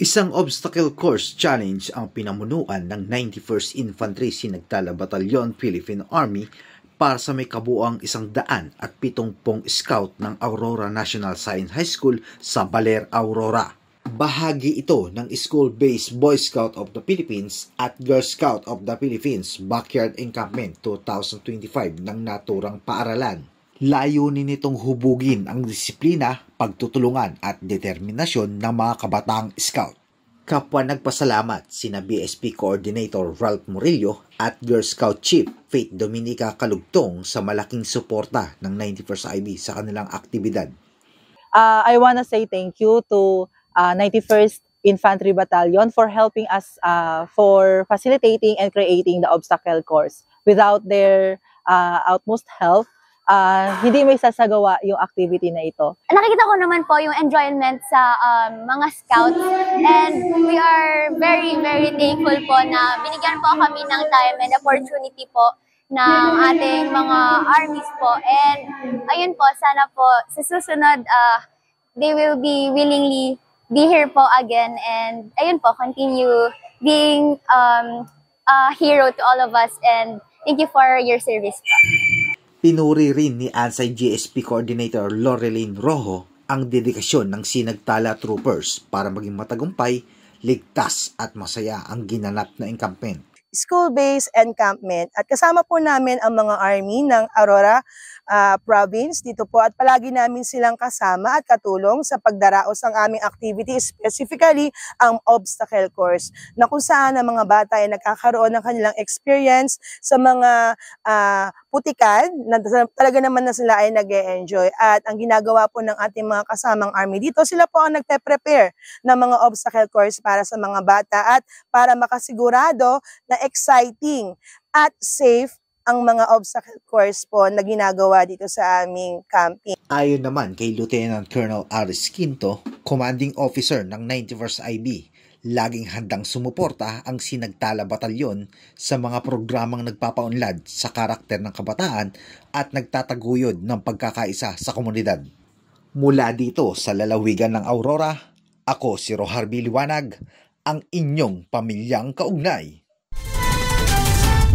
Isang obstacle course challenge ang pinamunuan ng 91st Infantry Sinagtala Batalyon Philippine Army para sa may kabuuang 170 scout ng Aurora National Science High School sa Baler, Aurora. Bahagi ito ng School-Based Boy Scout of the Philippines at Girl Scout of the Philippines Backyard Encampment 2025 ng naturang paaralan. Layunin nitong hubugin ang disiplina, pagtutulungan at determinasyon ng mga kabataang scout. Kapwa nagpasalamat sina BSP Coordinator Ralph Murillo at Girl Scout Chief Faith Dominica Kalugtong sa malaking suporta ng 91st IB sa kanilang aktibidad. I want to say thank you to 91st Infantry Battalion for helping us for facilitating and creating the obstacle course. Without their utmost help, hindi may sasagawa yung activity na ito. Nakikita ko naman po yung enjoyment sa mga scouts, and we are very, very thankful po na binigyan po kami ng time and opportunity po ng ating mga armies po. And ayun po, sana po sa susunod, they will be willingly be here po again, and ayun po, continue being a hero to all of us, and thank you for your service po. Pinuri rin ni Ansay GSP Coordinator Loreline Rojo ang dedikasyon ng Sinagtala Troopers para maging matagumpay, ligtas at masaya ang ginanap na encampment. School-based encampment at kasama po namin ang mga army ng Aurora province dito po, at palagi namin silang kasama at katulong sa pagdaraos ng aming activity, specifically ang obstacle course, na kung saan ang mga bata ay nagkakaroon ng kanilang experience sa mga putikan na talaga naman na sila ay nag-e-enjoy. At ang ginagawa po ng ating mga kasamang army dito, sila po ang nagpe-prepare ng mga obstacle course para sa mga bata at para makasigurado na exciting at safe ang mga obstacle course po na ginagawa dito sa aming camping. Ayon naman kay Lieutenant Colonel Aris Quinto, Commanding Officer ng 91st IB, laging handang sumuporta ang Sinagtala Batalyon sa mga programang nagpapaunlad sa karakter ng kabataan at nagtataguyod ng pagkakaisa sa komunidad. Mula dito sa lalawigan ng Aurora, ako si Roharby Liwanag, ang inyong pamilyang kaugnay.